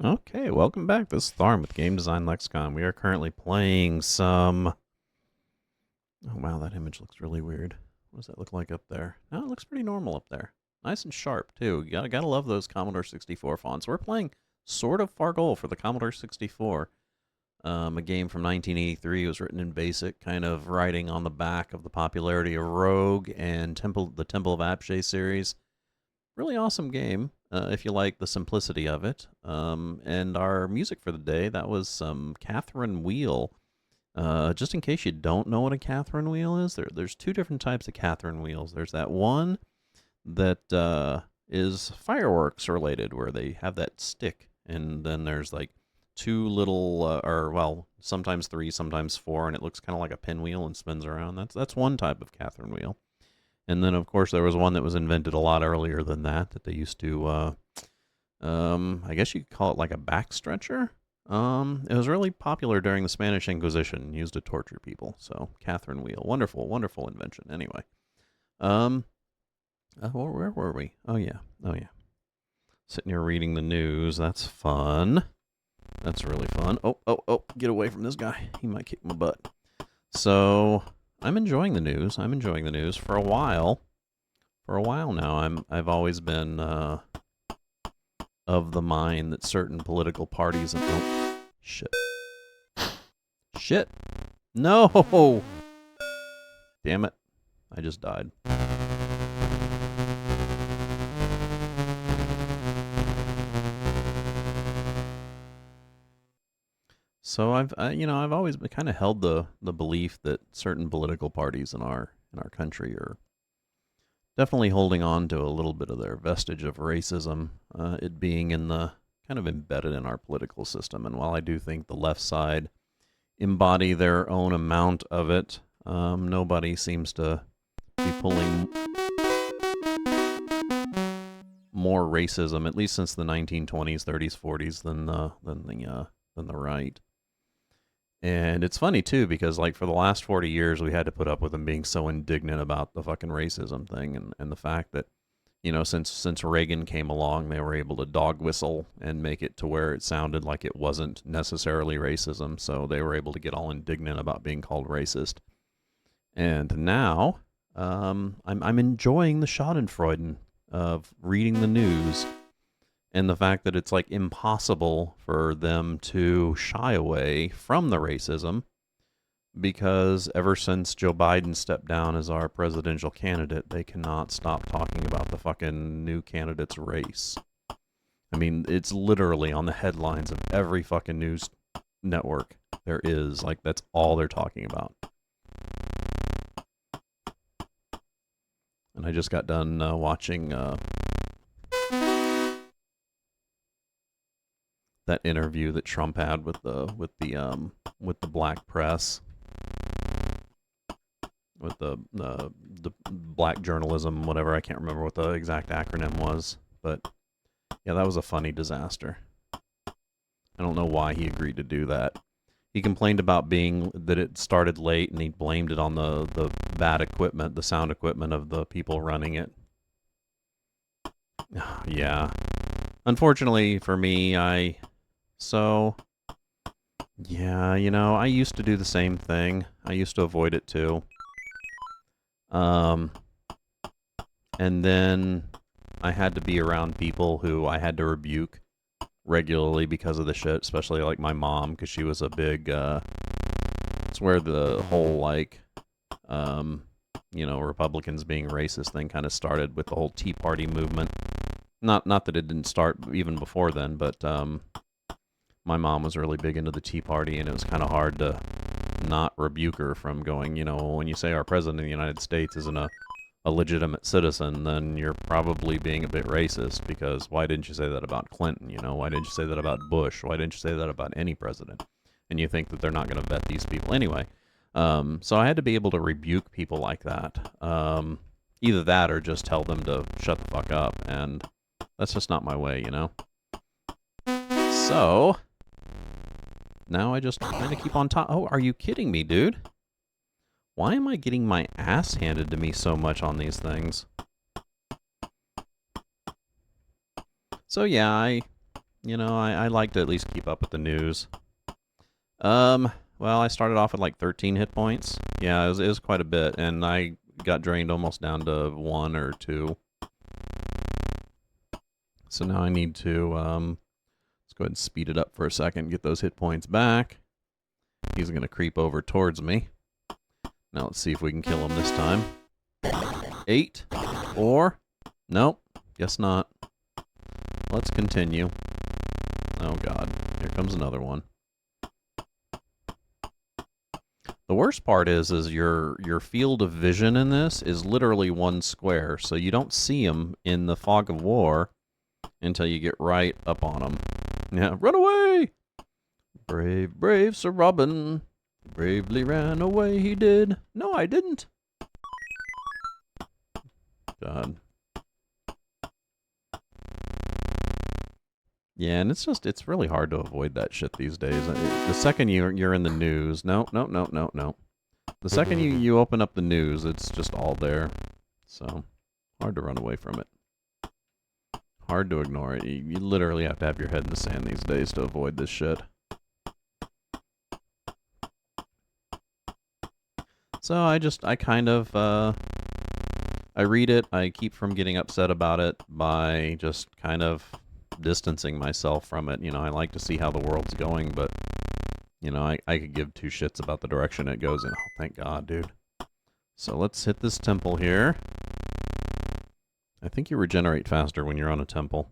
Okay, welcome back. This is Tharm with Game Design Lexicon. We are currently playing some... Oh wow, that image looks really weird. What does that look like up there? No, it looks pretty normal up there. Nice and sharp, too. You gotta love those Commodore 64 fonts. We're playing Sword of Fargoal for the Commodore 64. A game from 1983. It was written in BASIC, kind of riding on the back of the popularity of Rogue and the Temple of Apshai series. Really awesome game, if you like the simplicity of it. And our music for the day, that was some Catherine Wheel. Just in case you don't know what a Catherine Wheel is, there's two different types of Catherine Wheels. There's that one that is fireworks related, where they have that stick, and then there's like two little, sometimes three, sometimes four, and it looks kind of like a pinwheel and spins around. That's one type of Catherine Wheel. And then, of course, there was one that was invented a lot earlier than that they used to, I guess you could call it like a backstretcher. It was really popular during the Spanish Inquisition, used to torture people. So, Catherine Wheel. Wonderful, wonderful invention. Anyway. Where were we? Oh, yeah. Sitting here reading the news. That's fun. That's really fun. Oh, get away from this guy. He might kick my butt. So... I'm enjoying the news. For a while now. I've always been of the mind that certain political parties and shit. No. Damn it. I just died. So I've always kind of held the belief that certain political parties in our country are definitely holding on to a little bit of their vestige of racism, it being in the kind of embedded in our political system. And while I do think the left side embody their own amount of it, nobody seems to be pulling more racism, at least since the 1920s, 30s, 40s, than the right. And it's funny, too, because, like, for the last 40 years, we had to put up with them being so indignant about the fucking racism thing, and the fact that, since Reagan came along, they were able to dog whistle and make it to where it sounded like it wasn't necessarily racism, so they were able to get all indignant about being called racist. And now, I'm enjoying the schadenfreude of reading the news, and the fact that it's like impossible for them to shy away from the racism, because ever since Joe Biden stepped down as our presidential candidate, they cannot stop talking about the fucking new candidate's race. I mean, it's literally on the headlines of every fucking news network there is. Like, that's all they're talking about. And I just got done watching that interview that Trump had with the black press, with the black journalism, whatever. I can't remember what the exact acronym was, but yeah, that was a funny disaster. I don't know why he agreed to do that. He complained about that it started late, and he blamed it on the bad equipment, the sound equipment of the people running it. Yeah. Unfortunately for me, I used to do the same thing. I used to avoid it too. And then I had to be around people who I had to rebuke regularly because of the shit, especially like my mom, because she was a big, it's where the whole, like, Republicans being racist thing kind of started with the whole Tea Party movement. Not that it didn't start even before then, but, my mom was really big into the Tea Party, and it was kind of hard to not rebuke her from going, when you say our president of the United States isn't a legitimate citizen, then you're probably being a bit racist, because why didn't you say that about Clinton? Why didn't you say that about Bush? Why didn't you say that about any president? And you think that they're not going to vet these people anyway. So I had to be able to rebuke people like that. Either that or just tell them to shut the fuck up, and that's just not my way, So now I just kind of keep on top. Oh, are you kidding me, dude? Why am I getting my ass handed to me so much on these things? So yeah, you know, I like to at least keep up with the news. Well, I started off with like 13 hit points. Yeah, it was quite a bit, and I got drained almost down to 1 or 2. So now I need to, let's go ahead and speed it up for a second, get those hit points back. He's going to creep over towards me. Now let's see if we can kill him this time. 8, 4, nope, guess not. Let's continue. Oh god, here comes another one. The worst part is your field of vision in this is literally 1 square, so you don't see him in the fog of war until you get right up on him. Yeah, run away! Brave, brave Sir Robin. Bravely ran away, he did. No, I didn't. God. Yeah, and it's really hard to avoid that shit these days. The second you're in the news, no. The second you open up the news, it's just all there. So, hard to run away from it. Hard to ignore it. You literally have to have your head in the sand these days to avoid this shit. So I kind of, I read it, I keep from getting upset about it by just kind of distancing myself from it. You know, I like to see how the world's going, but, you know, I could give 2 shits about the direction it goes in. Oh, thank God, dude. So let's hit this temple here. I think you regenerate faster when you're on a temple.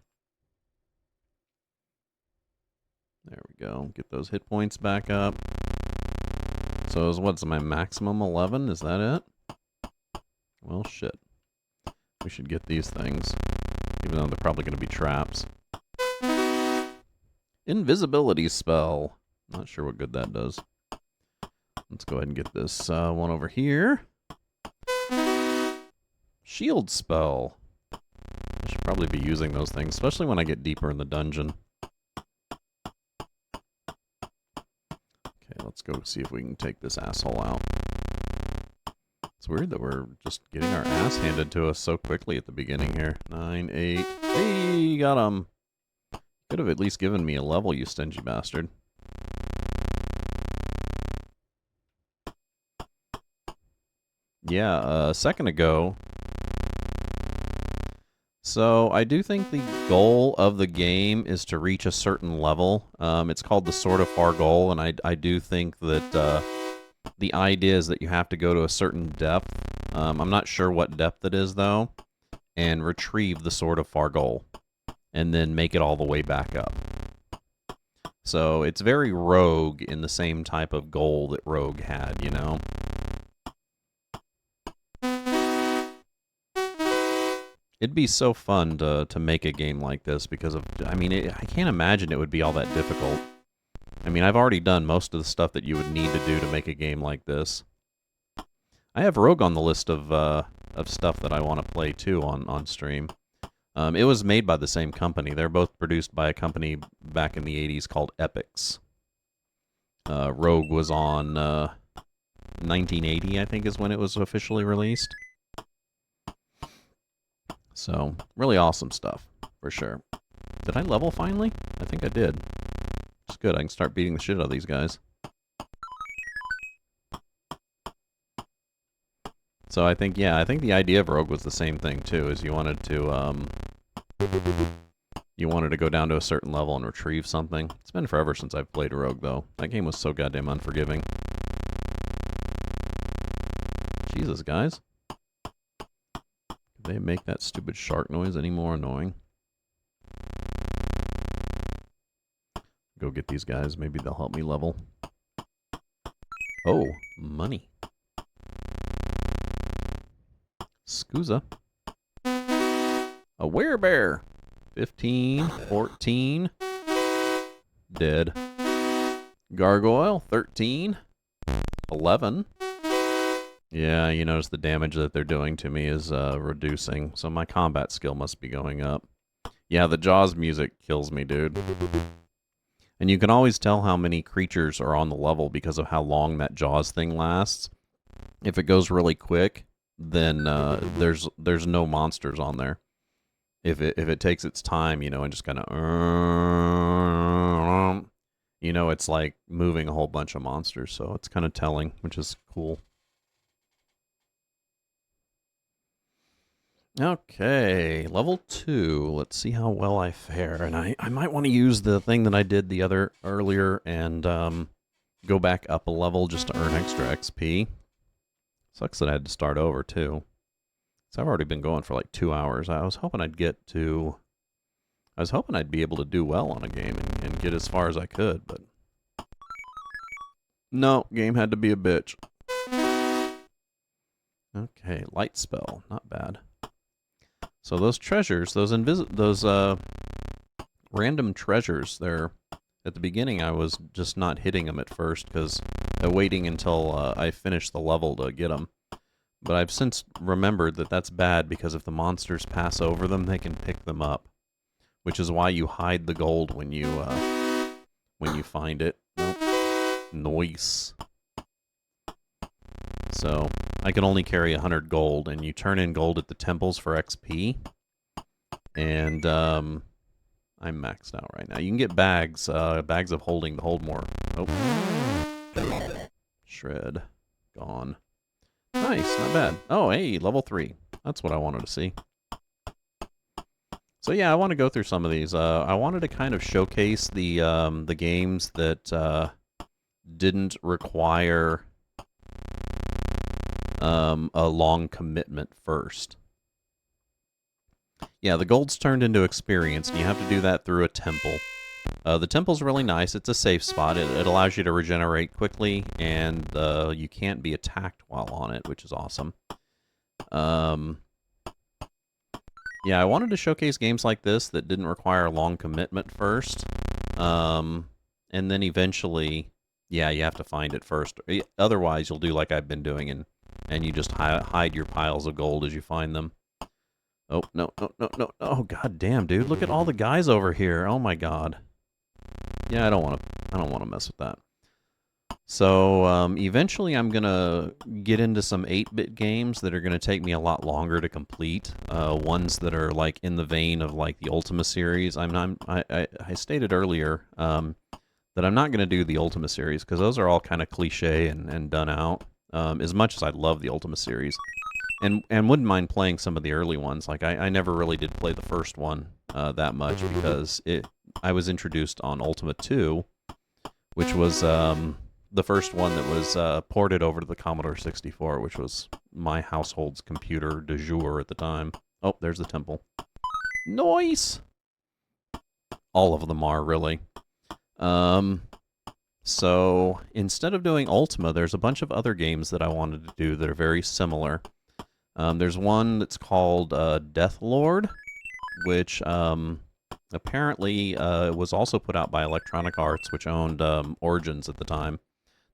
There we go. Get those hit points back up. So what's my maximum 11? Is that it? Well, shit. We should get these things, even though they're probably going to be traps. Invisibility spell. Not sure what good that does. Let's go ahead and get this one over here. Shield spell. I should probably be using those things, especially when I get deeper in the dungeon. Okay, let's go see if we can take this asshole out. It's weird that we're just getting our ass handed to us so quickly at the beginning here. 9, 8. Hey, got him. Could have at least given me a level, you stingy bastard. Yeah, a second ago. So, I do think the goal of the game is to reach a certain level. It's called the Sword of Fargoal, and I do think that the idea is that you have to go to a certain depth. I'm not sure what depth it is, though, and retrieve the Sword of Fargoal, and then make it all the way back up. So, it's very Rogue in the same type of goal that Rogue had, you know? It'd be so fun to make a game like this because of, I mean, I can't imagine it would be all that difficult. I mean, I've already done most of the stuff that you would need to do to make a game like this. I have Rogue on the list of stuff that I want to play too on stream. It was made by the same company. They're both produced by a company back in the 80s called Epyx. Rogue was on 1980, I think, is when it was officially released. So, really awesome stuff, for sure. Did I level finally? I think I did. It's good, I can start beating the shit out of these guys. So I think, yeah, I think the idea of Rogue was the same thing, too, is you wanted to go down to a certain level and retrieve something. It's been forever since I've played Rogue, though. That game was so goddamn unforgiving. Jesus, guys. They make that stupid shark noise any more annoying? Go get these guys. Maybe they'll help me level. Oh, money. Scusa. A werebear. 15, 14. Dead. Gargoyle, 13. 11. Yeah, you notice the damage that they're doing to me is reducing, so my combat skill must be going up. Yeah, the Jaws music kills me, dude. And you can always tell how many creatures are on the level because of how long that Jaws thing lasts. If it goes really quick, then there's no monsters on there. if it takes its time, you know, and just kind of, you know, it's like moving a whole bunch of monsters. So it's kind of telling, which is cool. Okay, level 2. Let's see how well I fare. And I might want to use the thing that I did the other earlier and go back up a level just to earn extra XP. Sucks that I had to start over, too. So I've already been going for like 2 hours. I was hoping I'd get to... I was hoping I'd be able to do well on a game and get as far as I could, but... No, game had to be a bitch. Okay, light spell. Not bad. So those treasures, those random treasures, they're... At the beginning, I was just not hitting them at first, because waiting until I finished the level to get them. But I've since remembered that that's bad, because if the monsters pass over them, they can pick them up. Which is why you hide the gold when you find it. Nope. Nice. So, I can only carry 100 gold, and you turn in gold at the temples for XP. And, I'm maxed out right now. You can get bags, bags of holding to hold more. Oh. Shred. Gone. Nice, not bad. Oh, hey, level 3. That's what I wanted to see. So yeah, I want to go through some of these. I wanted to kind of showcase the games that didn't require a long commitment first. Yeah, the gold's turned into experience, and you have to do that through a temple. The temple's really nice. It's a safe spot. It allows you to regenerate quickly, and you can't be attacked while on it, which is awesome. Yeah, I wanted to showcase games like this that didn't require a long commitment first. And then eventually, yeah, you have to find it first. Otherwise, you'll do like I've been doing, and you just hide your piles of gold as you find them. Oh, no, no, no, no. Oh, god damn, dude. Look at all the guys over here. Oh my god. Yeah, I don't want to mess with that. So, eventually I'm going to get into some 8-bit games that are going to take me a lot longer to complete. Ones that are, like, in the vein of, like, the Ultima series. I stated earlier that I'm not going to do the Ultima series, because those are all kind of cliche and done out, as much as I love the Ultima series. And wouldn't mind playing some of the early ones. Like, I never really did play the first one that much, because I was introduced on Ultima 2, which was... the first one that was ported over to the Commodore 64, which was my household's computer du jour at the time. Oh, there's the temple. Nice! All of them are, really. So, instead of doing Ultima, there's a bunch of other games that I wanted to do that are very similar. There's one that's called Deathlord, which apparently was also put out by Electronic Arts, which owned Origins at the time.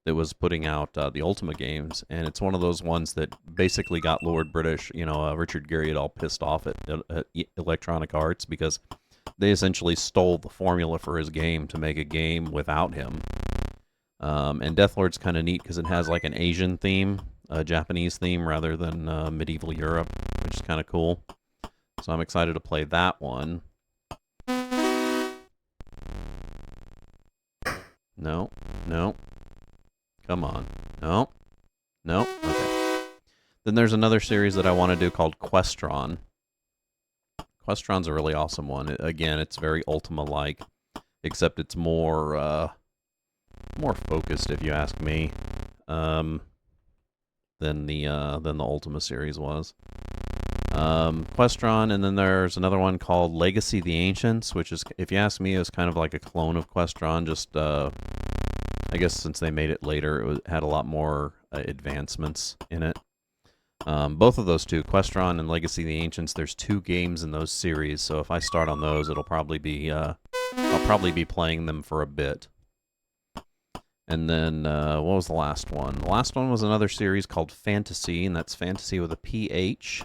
That was putting out the Ultima games, and it's one of those ones that basically got Lord British, you know, Richard Garriott all pissed off at Electronic Arts, because they essentially stole the formula for his game to make a game without him. And Deathlord's kind of neat because it has like an Asian theme, a Japanese theme, rather than medieval Europe, which is kind of cool. So I'm excited to play that one. No, no. Come on. No. No? Okay. Then there's another series that I want to do called Questron. Questron's a really awesome one. Again, it's very Ultima-like, except it's more focused, if you ask me, than the Ultima series was. Questron, and then there's another one called Legacy of the Ancients, which is, if you ask me, is kind of like a clone of Questron, just I guess since they made it later, it had a lot more advancements in it. Both of those two, Questron and Legacy of the Ancients, there's 2 games in those series, so if I start on those, it'll probably be, I'll probably be playing them for a bit. And then, what was the last one? The last one was another series called Fantasy, and that's Fantasy with a PH.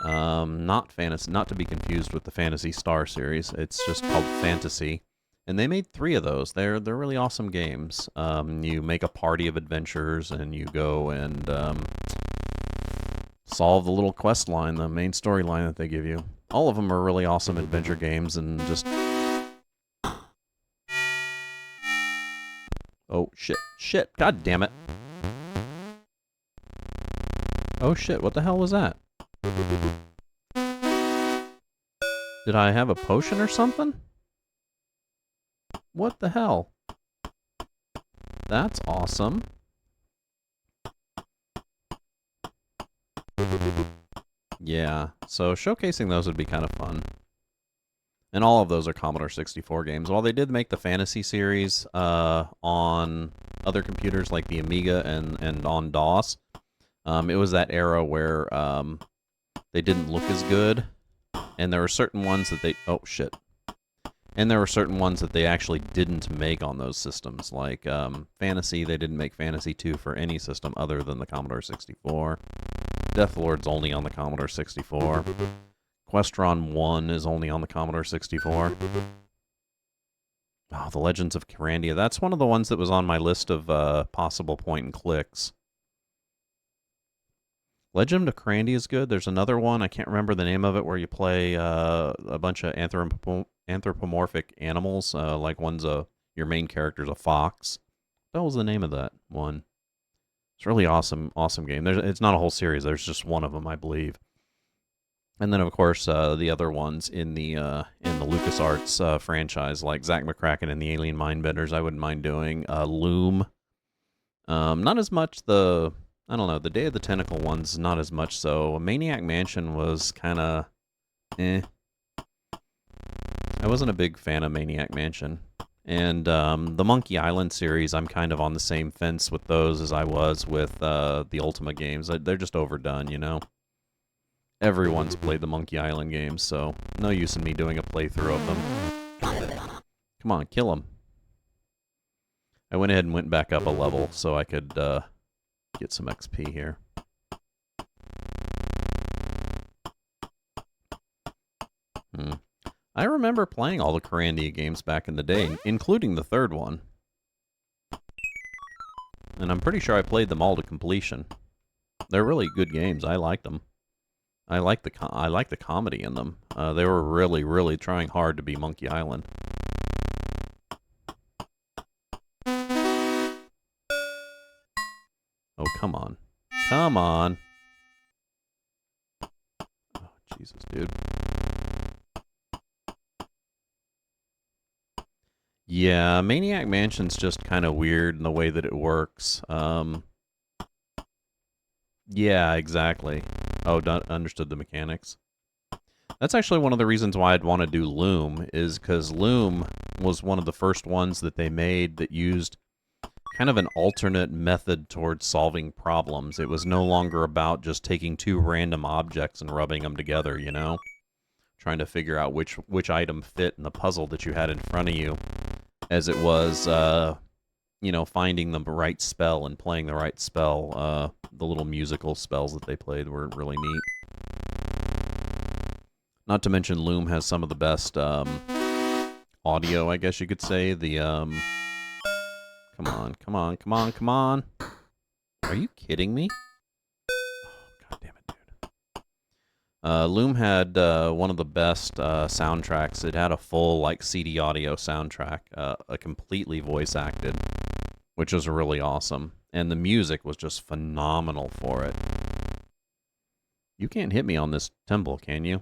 Not Fantasy, not to be confused with the Phantasy Star series. It's just called Fantasy. And they made 3 of those. They're really awesome games. You make a party of adventurers, and you go and solve the little quest line, the main storyline that they give you. All of them are really awesome adventure games and just... Oh, shit. Shit. God damn it. Oh, shit. What the hell was that? Did I have a potion or something? What the hell? That's awesome. Yeah, so showcasing those would be kind of fun. And all of those are Commodore 64 games. While they did make the Fantasy series on other computers like the Amiga and on DOS, it was that era where they didn't look as good. And there were certain ones that they... Oh, shit. And there were certain ones that they actually didn't make on those systems. Like Fantasy, they didn't make Fantasy 2 for any system other than the Commodore 64. Deathlord's only on the Commodore 64. Questron 1 is only on the Commodore 64. Oh, The Legends of Carandia. That's one of the ones that was on my list of possible point-and-clicks. Legend of Carandia is good. There's another one, I can't remember the name of it, where you play a bunch of anthropomorphic animals. Like one's your main character's a fox. What was the name of that one? It's a really awesome game. It's not a whole series. There's just one of them, I believe. And then, of course, the other ones in the LucasArts franchise, like Zack McCracken and the Alien Mindbenders, I wouldn't mind doing. Loom. Not as much the Day of the Tentacle ones, not as much so. Maniac Mansion was kind of, eh. I wasn't a big fan of Maniac Mansion. And the Monkey Island series, I'm kind of on the same fence with those as I was with the Ultima games. They're just overdone, you know? Everyone's played the Monkey Island games, so no use in me doing a playthrough of them. Come on, kill him. I went ahead and went back up a level so I could get some XP here. I remember playing all the Carandia games back in the day, including the third one. And I'm pretty sure I played them all to completion. They're really good games. I like them. I like the comedy in them. They were really, really trying hard to be Monkey Island. Oh, come on. Come on. Oh, Jesus, dude. Yeah, Maniac Mansion's just kind of weird in the way that it works. Yeah, exactly. Oh, understood the mechanics. That's actually one of the reasons why I'd want to do Loom, is because Loom was one of the first ones that they made that used kind of an alternate method towards solving problems. It was no longer about just taking two random objects and rubbing them together, you know? Trying to figure out which item fit in the puzzle that you had in front of you, as it was, you know, finding the right spell and playing the right spell. The little musical spells that they played were really neat. Not to mention Loom has some of the best audio, I guess you could say. The come on, come on, come on, come on. Are you kidding me? Oh, God damn it, dude. Loom had one of the best soundtracks. It had a full, like, CD audio soundtrack, a completely voice acted, which was really awesome. And the music was just phenomenal for it. You can't hit me on this temple, can you?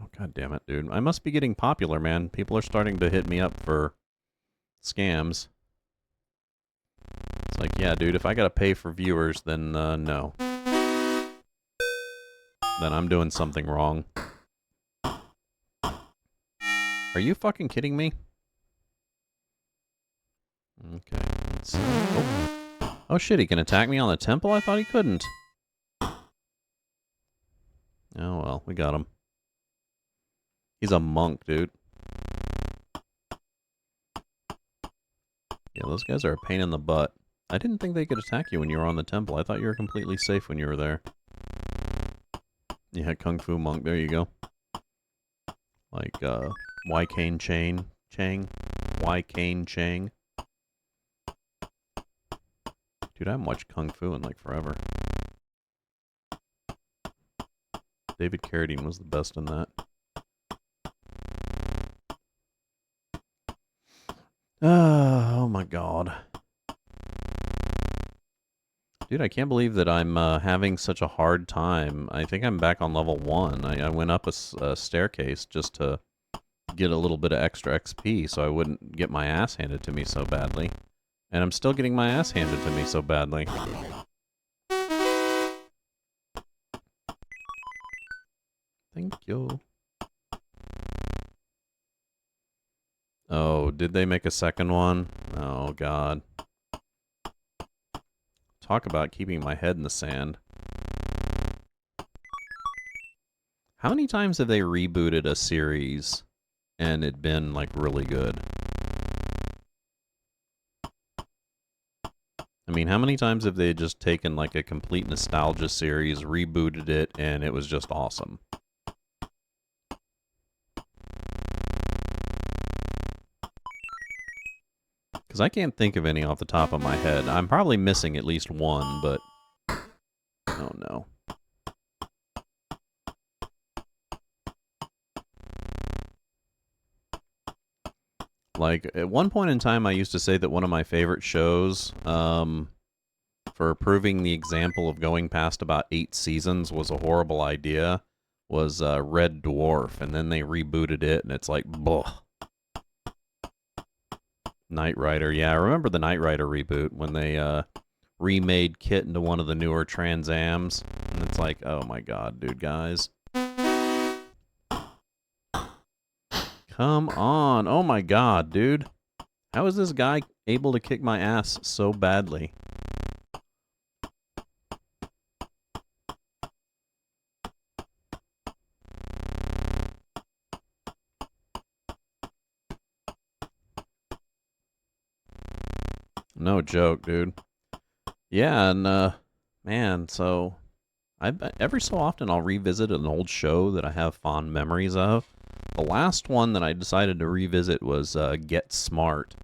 Oh, God damn it, dude. I must be getting popular, man. People are starting to hit me up for scams. It's like, yeah, dude, if I gotta pay for viewers, then no. Then I'm doing something wrong. Are you fucking kidding me? Okay, let's see. Oh shit, he can attack me on the temple? I thought he couldn't. Oh well, we got him. He's a monk, dude. Yeah, those guys are a pain in the butt. I didn't think they could attack you when you were on the temple. I thought you were completely safe when you were there. Yeah, Kung Fu Monk, there you go. Like, Wai Kane Chang? Wai Kane Chang? Dude, I haven't watched Kung Fu in, like, forever. David Carradine was the best in that. Oh my god. Dude, I can't believe that I'm having such a hard time. I think I'm back on level 1. I went up a staircase just to get a little bit of extra XP so I wouldn't get my ass handed to me so badly. And I'm still getting my ass handed to me so badly. Thank you. Oh, did they make a second one? Oh, God. Talk about keeping my head in the sand. How many times have they rebooted a series and it been, like, really good? I mean, how many times have they just taken, like, a complete nostalgia series, rebooted it, and it was just awesome? Because I can't think of any off the top of my head. I'm probably missing at least one, but... Oh, no. Like, at one point in time, I used to say that one of my favorite shows, for proving the example of going past about 8 seasons was a horrible idea, was Red Dwarf, and then they rebooted it, and it's like, bleh. Knight Rider, yeah, I remember the Knight Rider reboot when they remade Kit into one of the newer Trans Ams, and it's like, oh my god, dude, guys. Come on, oh my god, dude. How is this guy able to kick my ass so badly? No joke, dude. Yeah, and, man, so... every so often I'll revisit an old show that I have fond memories of. The last one that I decided to revisit was, Get Smart.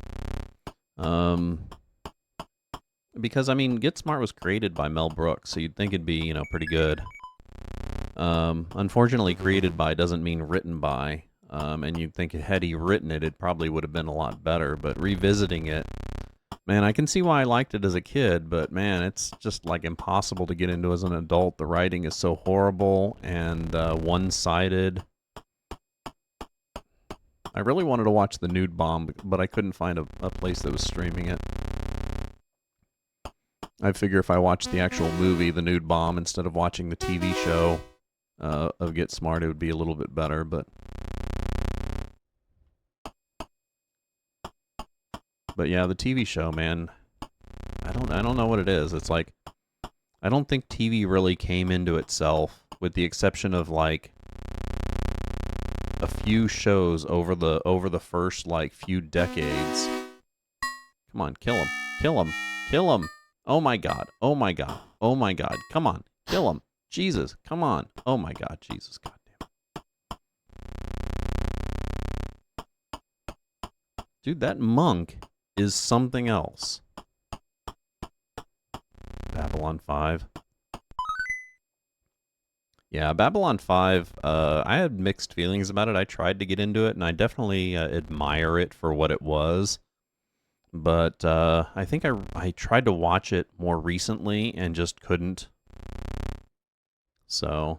Because, I mean, Get Smart was created by Mel Brooks, so you'd think it'd be, you know, pretty good. Unfortunately, created by doesn't mean written by. And you'd think had he written it, it probably would have been a lot better. But revisiting it, man, I can see why I liked it as a kid, but man, it's just like impossible to get into as an adult. The writing is so horrible and one-sided. I really wanted to watch The Nude Bomb, but I couldn't find a place that was streaming it. I figure if I watched the actual movie, The Nude Bomb, instead of watching the TV show of Get Smart, it would be a little bit better, but... But yeah, the TV show, man, I don't know what it is. It's like, I don't think TV really came into itself, with the exception of like a few shows over the first like few decades. Come on, kill him, kill him, kill him! Oh my god! Oh my god! Oh my god! Come on, kill him! Jesus, come on! Oh my god, Jesus, goddamn! Dude, that monk is something else. Babylon 5. Yeah, Babylon 5, I had mixed feelings about it. I tried to get into it, and I definitely admire it for what it was. But I think I tried to watch it more recently and just couldn't. So,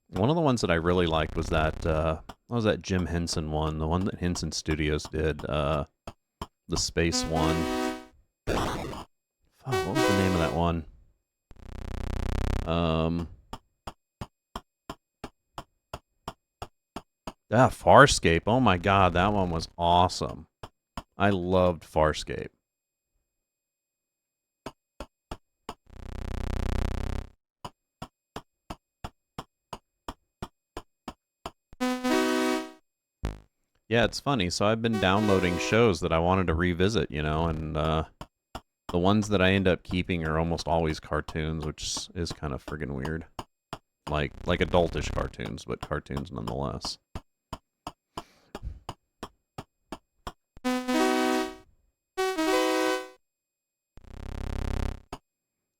one of the ones that I really liked was that, what was that Jim Henson one? The one that Henson Studios did, the space one. Oh, what was the name of that one? Farscape. Oh my god, that one was awesome. I loved Farscape. Yeah, it's funny. So I've been downloading shows that I wanted to revisit, you know, and the ones that I end up keeping are almost always cartoons, which is kind of friggin' weird. Like adultish cartoons, but cartoons nonetheless.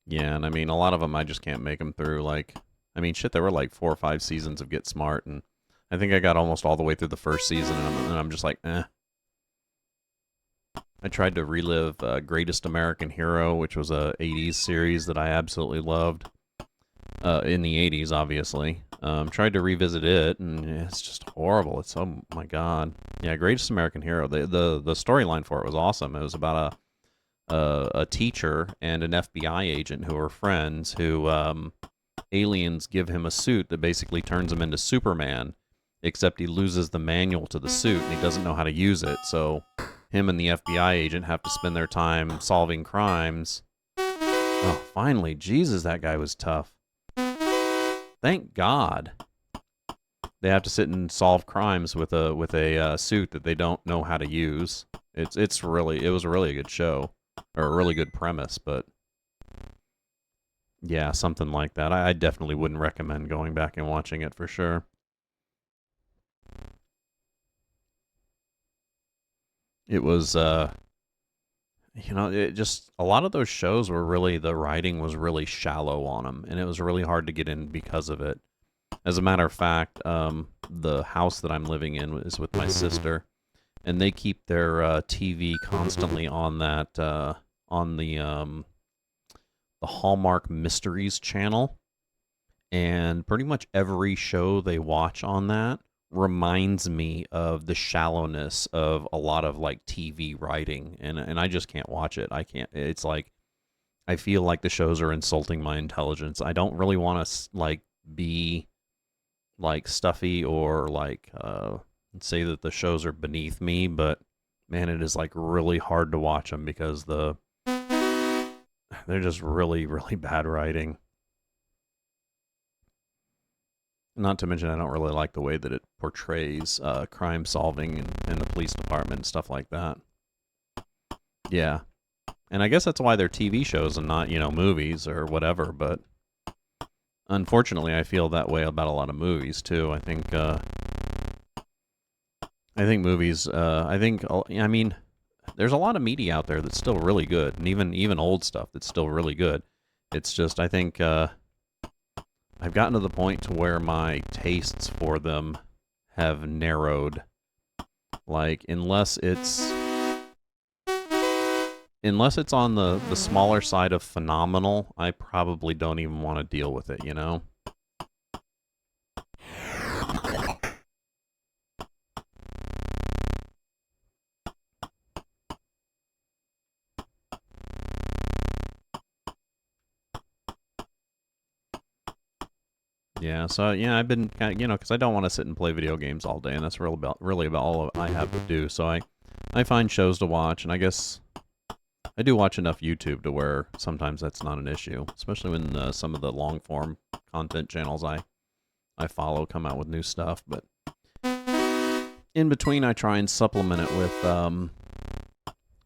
Yeah, and I mean, a lot of them I just can't make them through. Like, I mean, shit, there were like 4 or 5 seasons of Get Smart, and I think I got almost all the way through the first season, and I'm just like, eh. I tried to relive Greatest American Hero, which was a 80s series that I absolutely loved. In the 80s, obviously. Tried to revisit it, and it's just horrible. It's, oh my god. Yeah, Greatest American Hero. The storyline for it was awesome. It was about a teacher and an FBI agent who are friends who aliens give him a suit that basically turns him into Superman, except he loses the manual to the suit and he doesn't know how to use it. So him and the FBI agent have to spend their time solving crimes. Oh, finally. Jesus, that guy was tough. Thank God. They have to sit and solve crimes with a suit that they don't know how to use. It was a really good show, or a really good premise, but yeah, something like that. I definitely wouldn't recommend going back and watching it for sure. It was it just, a lot of those shows were really, the writing was really shallow on them, and it was really hard to get in because of it. As a matter of fact, the house that I'm living in is with my sister, and they keep their TV constantly on that on the Hallmark Mysteries channel, and pretty much every show they watch on that reminds me of the shallowness of a lot of like TV writing, and I just can't watch it. I can't. It's like I feel like the shows are insulting my intelligence. I don't really want to like be like stuffy or like say that the shows are beneath me, but man, it is like really hard to watch them because they're just really, really bad writing. Not to mention, I don't really like the way that it portrays crime solving and the police department and stuff like that. Yeah. And I guess that's why they're TV shows and not, movies or whatever, but unfortunately, I feel that way about a lot of movies, too. I think movies, I mean, there's a lot of media out there that's still really good, and even old stuff that's still really good. It's just, I think, I've gotten to the point to where my tastes for them have narrowed. Like, unless it's on the smaller side of phenomenal, I probably don't even want to deal with it, Yeah, so yeah, I've been kind of, because I don't want to sit and play video games all day, and that's really about all I have to do. So I find shows to watch, and I guess I do watch enough YouTube to where sometimes that's not an issue, especially when some of the long form content channels I follow come out with new stuff. But in between, I try and supplement it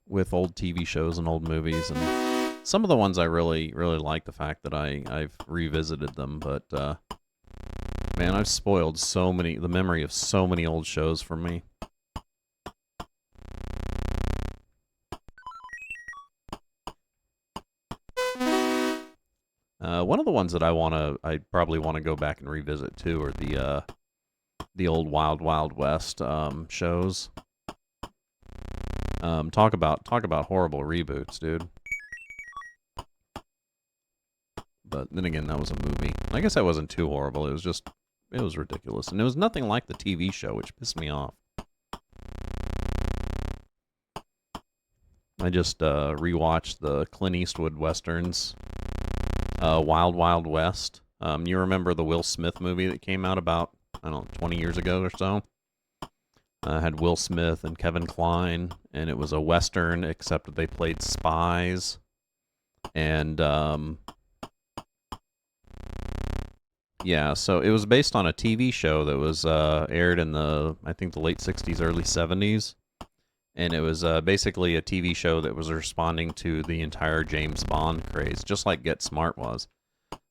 with old TV shows and old movies, and some of the ones I really like the fact that I've revisited them, but man, I've spoiled the memory of so many old shows for me. One of the ones that I probably want to go back and revisit too are the old Wild Wild West shows. Talk about horrible reboots, dude. But then again, that was a movie. I guess that wasn't too horrible. It was ridiculous, and it was nothing like the TV show, which pissed me off. I just rewatched the Clint Eastwood westerns. Wild Wild West. You remember the Will Smith movie that came out about, I don't know, 20 years ago or so? Had Will Smith and Kevin Kline, and it was a western, except that they played spies. And, yeah, so it was based on a TV show that was aired in I think the late 60s, early 70s. And it was basically a TV show that was responding to the entire James Bond craze, just like Get Smart was.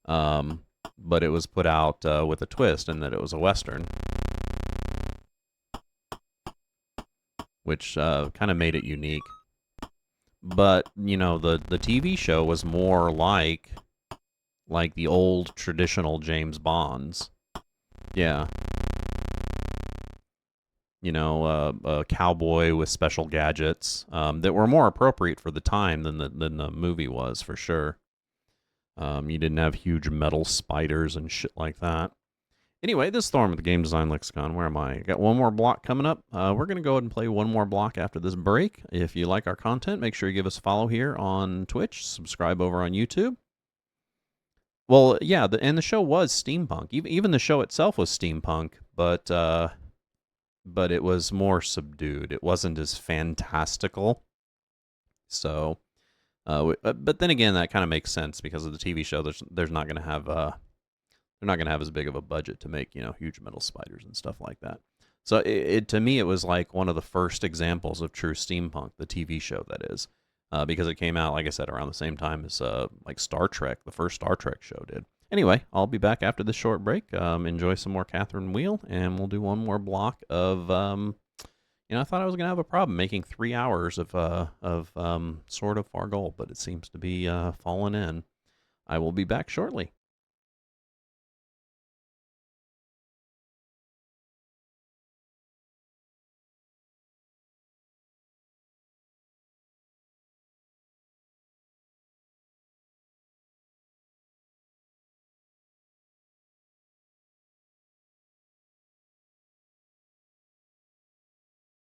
But it was put out with a twist in that it was a Western, which kind of made it unique. But, the TV show was more like like the old traditional James Bonds. Yeah. You know, a cowboy with special gadgets that were more appropriate for the time than the movie was, for sure. You didn't have huge metal spiders and shit like that. Anyway, this is Thorn with the Game Design Lexicon. Where am I? Got one more block coming up. We're going to go ahead and play one more block after this break. If you like our content, make sure you give us a follow here on Twitch. Subscribe over on YouTube. Well, yeah, and the show was steampunk. Even the show itself was steampunk, but it was more subdued. It wasn't as fantastical. So, but then again, that kind of makes sense because of the TV show. There's not going to have they're not going to have as big of a budget to make, you know, huge metal spiders and stuff like that. So it to me, it was like one of the first examples of true steampunk, the TV show, that is, because it came out, like I said, around the same time as like Star Trek, the first Star Trek show did. Anyway, I'll be back after this short break. Enjoy some more Catherine Wheel, and we'll do one more block of, you know, I thought I was going to have a problem making 3 hours of Sword of Fargoal, but it seems to be falling in. I will be back shortly.